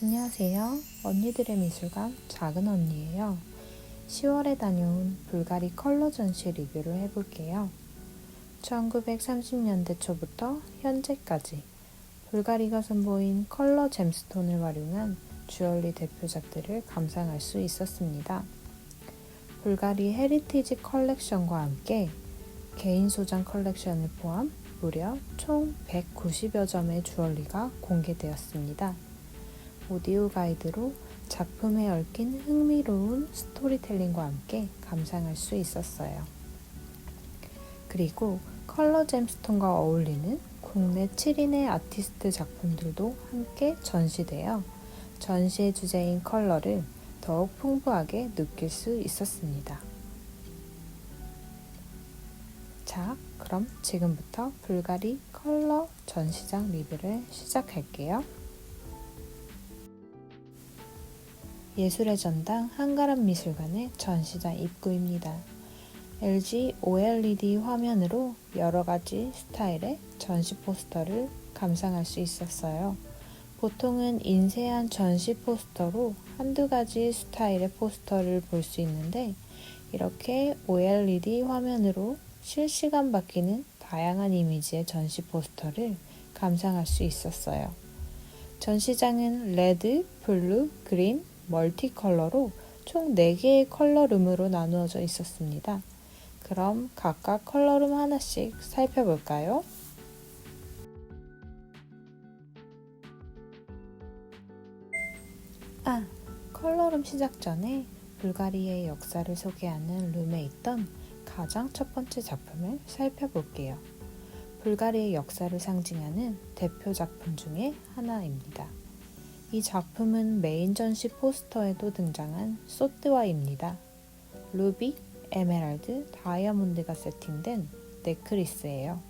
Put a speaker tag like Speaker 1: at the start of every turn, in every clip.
Speaker 1: 안녕하세요. 언니들의 미술관 작은 언니예요. 10월에 다녀온 불가리 컬러 전시 리뷰를 해볼게요. 1930년대 초부터 현재까지 불가리가 선보인 컬러 잼스톤을 활용한 주얼리 대표작들을 감상할 수 있었습니다. 불가리 헤리티지 컬렉션과 함께 개인 소장 컬렉션을 포함 무려 총 190여 점의 주얼리가 공개되었습니다. 오디오 가이드로 작품에 얽힌 흥미로운 스토리텔링과 함께 감상할 수 있었어요. 그리고 컬러 잼스톤과 어울리는 국내 7인의 아티스트 작품들도 함께 전시되어 전시의 주제인 컬러를 더욱 풍부하게 느낄 수 있었습니다. 자, 그럼 지금부터 불가리 컬러 전시장 리뷰를 시작할게요. 예술의 전당 한가람 미술관의 전시장 입구입니다. LG OLED 화면으로 여러가지 스타일의 전시 포스터를 감상할 수 있었어요. 보통은 인쇄한 전시 포스터로 한두 가지 스타일의 포스터를 볼 수 있는데 이렇게 OLED 화면으로 실시간 바뀌는 다양한 이미지의 전시 포스터를 감상할 수 있었어요. 전시장은 레드, 블루, 그린, 멀티 컬러로 총 4개의 컬러룸으로 나누어져 있었습니다. 그럼 각각 컬러룸 하나씩 살펴볼까요? 컬러룸 시작 전에 불가리의 역사를 소개하는 룸에 있던 가장 첫 번째 작품을 살펴볼게요. 불가리의 역사를 상징하는 대표 작품 중에 하나입니다. 이 작품은 메인 전시 포스터에도 등장한 소뜨와입니다. 루비, 에메랄드, 다이아몬드가 세팅된 넥클리스예요.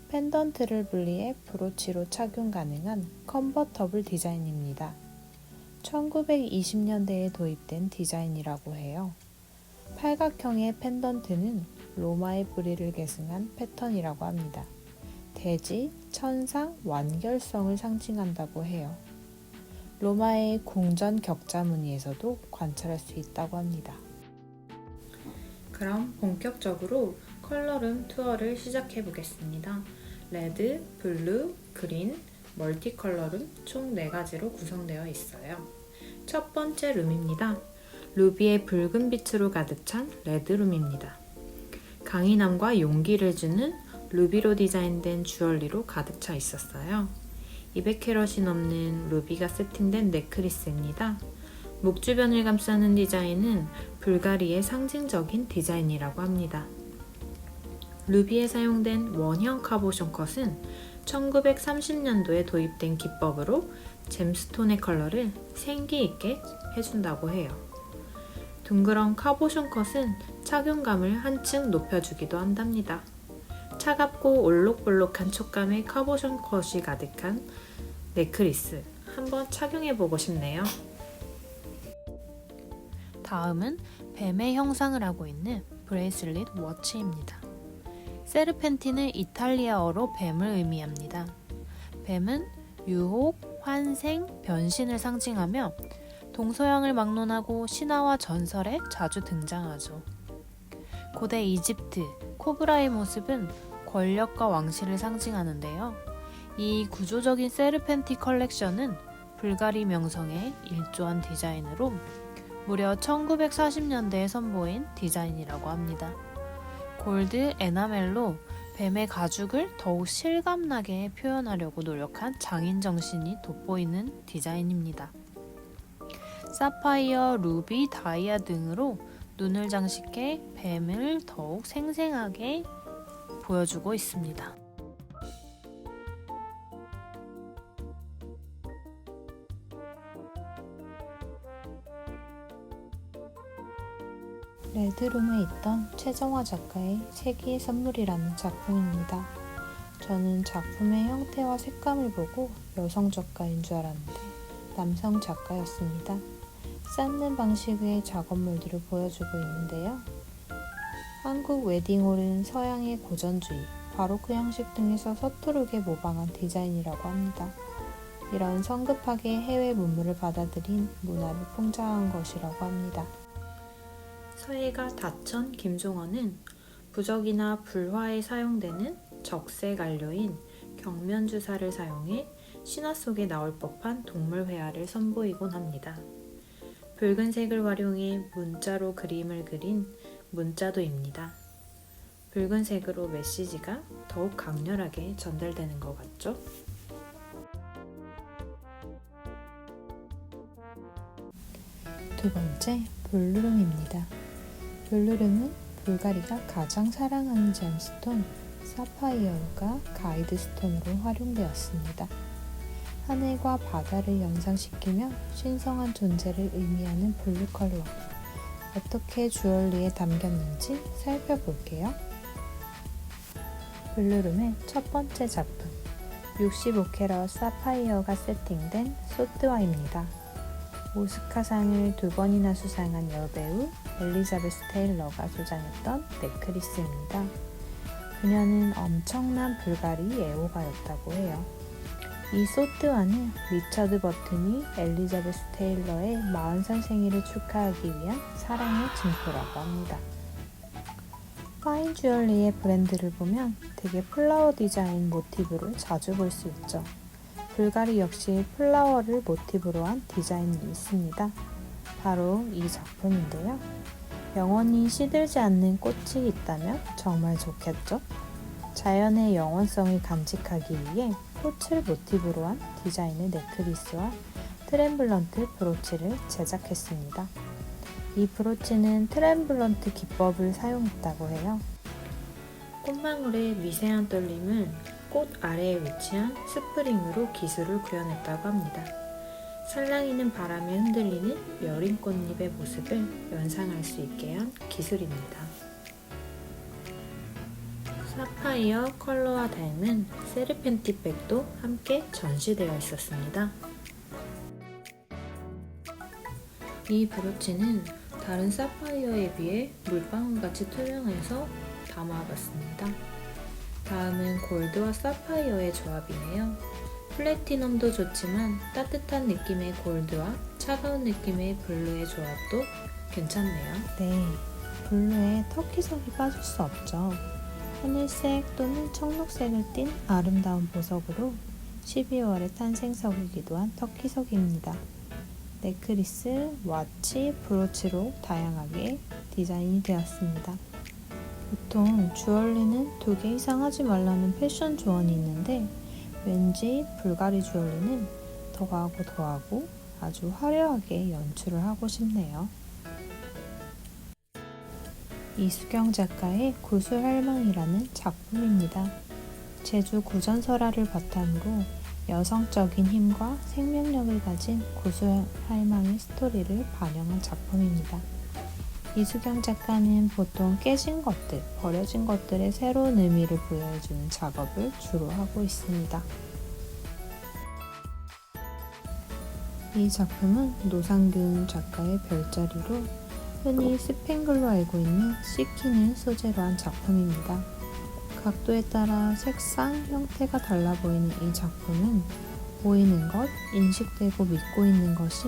Speaker 1: 펜던트를 분리해 브로치로 착용 가능한 컨버터블 디자인입니다. 1920년대에 도입된 디자인이라고 해요. 팔각형의 펜던트는 로마의 뿌리를 계승한 패턴이라고 합니다. 대지, 천상, 완결성을 상징한다고 해요. 로마의 궁전 격자 무늬에서도 관찰할 수 있다고 합니다. 그럼 본격적으로 컬러룸 투어를 시작해 보겠습니다. 레드, 블루, 그린, 멀티 컬러룸 총 4가지로 구성되어 있어요. 첫 번째 룸입니다. 루비의 붉은 빛으로 가득 찬 레드룸입니다. 강인함과 용기를 주는 루비로 디자인된 주얼리로 가득 차 있었어요. 200캐럿이 넘는 루비가 세팅된 넥클리스입니다. 목 주변을 감싸는 디자인은 불가리의 상징적인 디자인이라고 합니다. 루비에 사용된 원형 카보션 컷은 1930년도에 도입된 기법으로 잼스톤의 컬러를 생기 있게 해준다고 해요. 둥그런 카보션 컷은 착용감을 한층 높여주기도 한답니다. 차갑고 올록볼록한 촉감의 카보션 컷이 가득한 넥클리스 한번 착용해보고 싶네요. 다음은 뱀의 형상을 하고 있는 브레이슬릿 워치입니다. 세르펜틴은 이탈리아어로 뱀을 의미합니다. 뱀은 유혹, 환생, 변신을 상징하며 동서양을 막론하고 신화와 전설에 자주 등장하죠. 고대 이집트, 코브라의 모습은 권력과 왕실을 상징하는데요. 이 구조적인 세르펜티 컬렉션은 불가리 명성의 일조한 디자인으로 무려 1940년대에 선보인 디자인이라고 합니다. 골드 에나멜로 뱀의 가죽을 더욱 실감나게 표현하려고 노력한 장인 정신이 돋보이는 디자인입니다. 사파이어, 루비, 다이아 등으로 눈을 장식해 뱀을 더욱 생생하게 보여주고 있습니다. 레드룸에 있던 최정화 작가의 세기의 선물이라는 작품입니다. 저는 작품의 형태와 색감을 보고 여성 작가인 줄 알았는데 남성 작가였습니다. 쌓는 방식의 작업물들을 보여주고 있는데요. 한국 웨딩홀은 서양의 고전주의, 바로크 형식 등에서 서투르게 모방한 디자인이라고 합니다. 이런 성급하게 해외 문물을 받아들인 문화를 풍자한 것이라고 합니다. 서예가 다천 김종원은 부적이나 불화에 사용되는 적색 안료인 경면주사를 사용해 신화 속에 나올 법한 동물 회화를 선보이곤 합니다. 붉은색을 활용해 문자로 그림을 그린 문자도입니다. 붉은색으로 메시지가 더욱 강렬하게 전달되는 것 같죠? 두 번째, 볼루름입니다. 볼루름은 불가리가 가장 사랑하는 gem스톤 사파이어가 가이드 스톤으로 활용되었습니다. 하늘과 바다를 연상시키며 신성한 존재를 의미하는 블루 컬러. 어떻게 주얼리에 담겼는지 살펴볼게요. 볼루름의 첫 번째 작품, 65캐럿 사파이어가 세팅된 소뜨화입니다. 오스카상을 2번이나 수상한 여배우 엘리자베스 테일러가 소장했던 넥클리스입니다. 그녀는 엄청난 불가리 애호가였다고 해요. 이 소뜨화는 리처드 버튼이 엘리자베스 테일러의 40살 생일을 축하하기 위한 사랑의 증표라고 합니다. 파인 주얼리의 브랜드를 보면 되게 플라워 디자인 모티브를 자주 볼 수 있죠. 불가리 역시 플라워를 모티브로 한 디자인이 있습니다. 바로 이 작품인데요. 영원히 시들지 않는 꽃이 있다면 정말 좋겠죠? 자연의 영원성을 간직하기 위해 꽃을 모티브로 한 디자인의 넥클리스와 트렘블런트 브로치를 제작했습니다. 이 브로치는 트렘블런트 기법을 사용했다고 해요. 꽃망울의 미세한 떨림을 꽃 아래에 위치한 스프링으로 기술을 구현했다고 합니다. 살랑이는 바람에 흔들리는 여린 꽃잎의 모습을 연상할 수 있게 한 기술입니다. 사파이어 컬러와 닮은 세르펜티백도 함께 전시되어 있었습니다. 이 브로치는 다른 사파이어에 비해 물방울같이 투명해서 담아봤습니다. 다음은 골드와 사파이어의 조합이네요. 플래티넘도 좋지만 따뜻한 느낌의 골드와 차가운 느낌의 블루의 조합도 괜찮네요. 네, 블루에 터키색이 빠질 수 없죠. 하늘색 또는 청록색을 띤 아름다운 보석으로 12월의 탄생석이기도 한 터키석입니다. 넥클리스, 와치, 브로치로 다양하게 디자인이 되었습니다. 보통 주얼리는 2개 이상 하지 말라는 패션 조언이 있는데 왠지 불가리 주얼리는 더하고 아주 화려하게 연출을 하고 싶네요. 이수경 작가의 구슬할망이라는 작품입니다. 제주 구전설화를 바탕으로 여성적인 힘과 생명력을 가진 구슬할망의 스토리를 반영한 작품입니다. 이수경 작가는 보통 깨진 것들, 버려진 것들에 새로운 의미를 부여해주는 작업을 주로 하고 있습니다. 이 작품은 노상균 작가의 별자리로 흔히 스팽글로 알고 있는 시키는 소재로 한 작품입니다. 각도에 따라 색상, 형태가 달라 보이는 이 작품은 보이는 것, 인식되고 믿고 있는 것이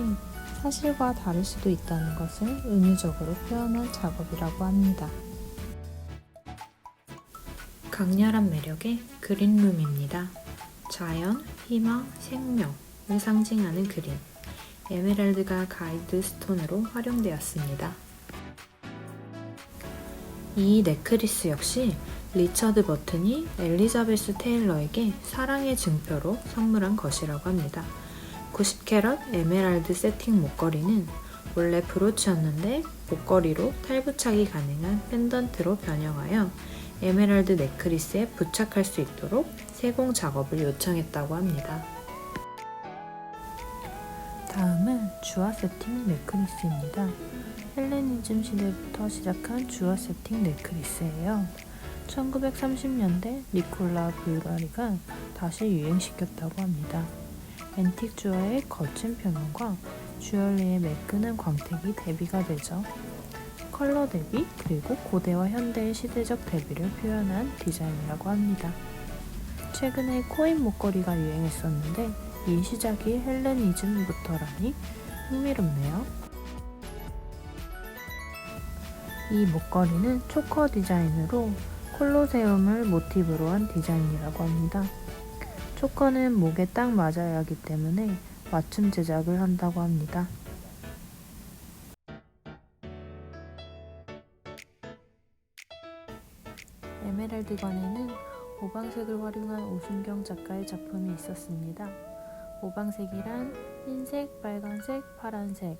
Speaker 1: 사실과 다를 수도 있다는 것을 은유적으로 표현한 작업이라고 합니다. 강렬한 매력의 그린룸입니다. 자연, 희망, 생명을 상징하는 그린, 에메랄드가 가이드 스톤으로 활용되었습니다. 이 넥클리스 역시 리처드 버튼이 엘리자베스 테일러에게 사랑의 증표로 선물한 것이라고 합니다. 90캐럿 에메랄드 세팅 목걸이는 원래 브로치였는데 목걸이로 탈부착이 가능한 펜던트로 변형하여 에메랄드 넥클리스에 부착할 수 있도록 세공 작업을 요청했다고 합니다. 다음은 주화 세팅 넥클리스입니다. 헬레니즘 시대부터 시작한 주화 세팅 넥클리스예요. 1930년대 니콜라 불가리가 다시 유행시켰다고 합니다. 앤틱 주화의 거친 표면과 주얼리의 매끈한 광택이 대비가 되죠. 컬러 대비 그리고 고대와 현대의 시대적 대비를 표현한 디자인이라고 합니다. 최근에 코인 목걸이가 유행했었는데 이 시작이 헬레니즘부터라니 흥미롭네요. 이 목걸이는 초커 디자인으로 콜로세움을 모티브로 한 디자인이라고 합니다. 초커는 목에 딱 맞아야 하기 때문에 맞춤 제작을 한다고 합니다. 에메랄드관에는 오방색을 활용한 오순경 작가의 작품이 있었습니다. 오방색이란 흰색, 빨간색, 파란색,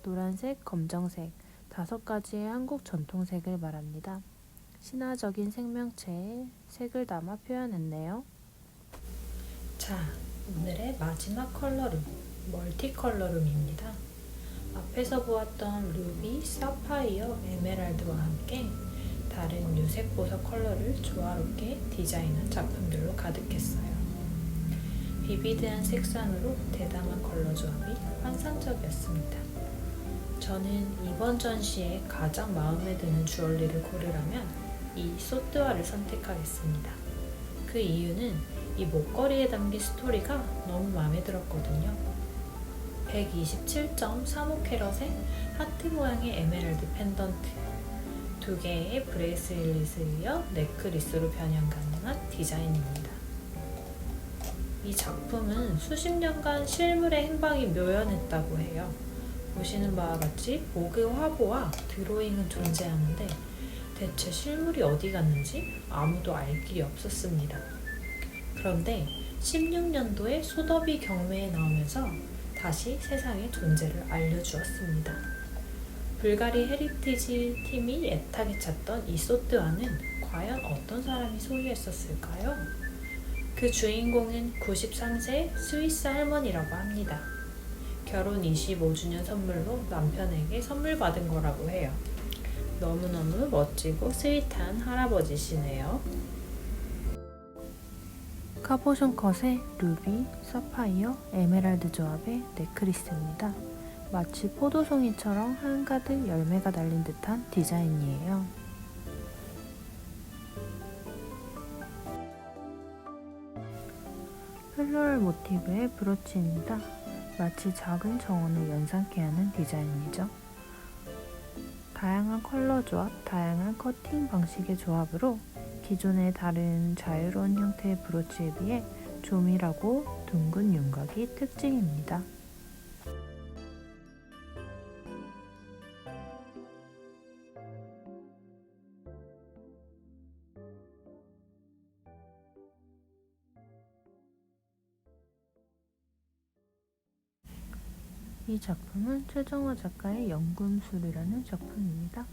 Speaker 1: 노란색, 검정색 5가지의 한국 전통색을 말합니다. 신화적인 생명체에 색을 담아 표현했네요. 자, 오늘의 마지막 컬러룸, 멀티컬러룸입니다. 앞에서 보았던 루비, 사파이어, 에메랄드와 함께 다른 유색 보석 컬러를 조화롭게 디자인한 작품들로 가득했어요. 비비드한 색상으로 대담한 컬러 조합이 환상적이었습니다. 저는 이번 전시에 가장 마음에 드는 주얼리를 고르라면 이 소뜨화를 선택하겠습니다. 그 이유는 이 목걸이에 담긴 스토리가 너무 마음에 들었거든요. 127.35캐럿의 하트 모양의 에메랄드 펜던트, 2개의 브레이슬릿을 이어 넥클리스로 변형 가능한 디자인입니다. 이 작품은 수십 년간 실물의 행방이 묘연했다고 해요. 보시는 바와 같이 보그 화보와 드로잉은 존재하는데 대체 실물이 어디 갔는지 아무도 알 길이 없었습니다. 그런데 16년도에 소더비 경매에 나오면서 다시 세상에 존재를 알려주었습니다. 불가리 헤리티지 팀이 애타게 찾던 이 소뜨화는 과연 어떤 사람이 소유했었을까요? 그 주인공은 93세 스위스 할머니라고 합니다. 결혼 25주년 선물로 남편에게 선물 받은 거라고 해요. 너무너무 멋지고 스윗한 할아버지시네요. 카보션 컷의 루비, 사파이어, 에메랄드 조합의 넥클리스입니다. 마치 포도송이처럼 한가득 열매가 달린 듯한 디자인이에요. 플로럴 모티브의 브로치입니다. 마치 작은 정원을 연상케 하는 디자인이죠. 다양한 컬러 조합, 다양한 커팅 방식의 조합으로 기존의 다른 자유로운 형태의 브로치에 비해 조밀하고 둥근 윤곽이 특징입니다. 이 작품은 최정화 작가의 연금술이라는 작품입니다.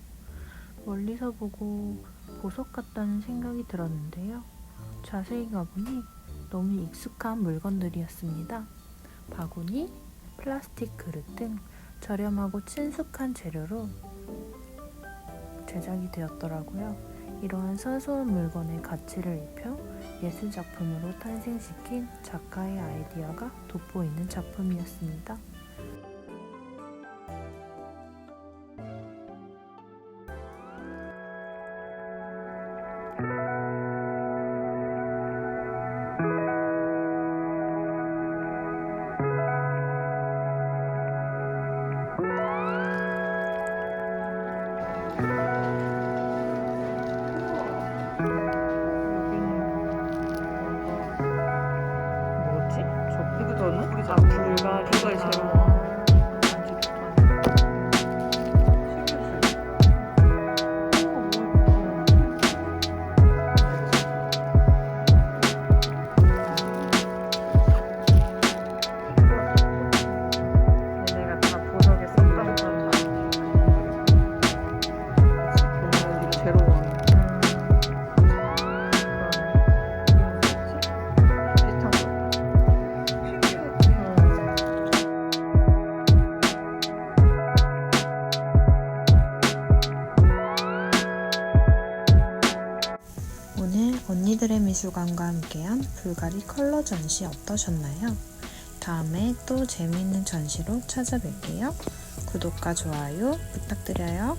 Speaker 1: 멀리서 보고 보석 같다는 생각이 들었는데요. 자세히 가보니 너무 익숙한 물건들이었습니다. 바구니, 플라스틱 그릇 등 저렴하고 친숙한 재료로 제작이 되었더라고요. 이러한 사소한 물건의 가치를 입혀 예술작품으로 탄생시킨 작가의 아이디어가 돋보이는 작품이었습니다. 뭐지? 이거는? 불가리 제로. 얘네가 다 보석에 썼던 건 제로. 오늘 언니들의 미술관과 함께한 불가리 컬러 전시 어떠셨나요? 다음에 또 재미있는 전시로 찾아뵐게요. 구독과 좋아요 부탁드려요.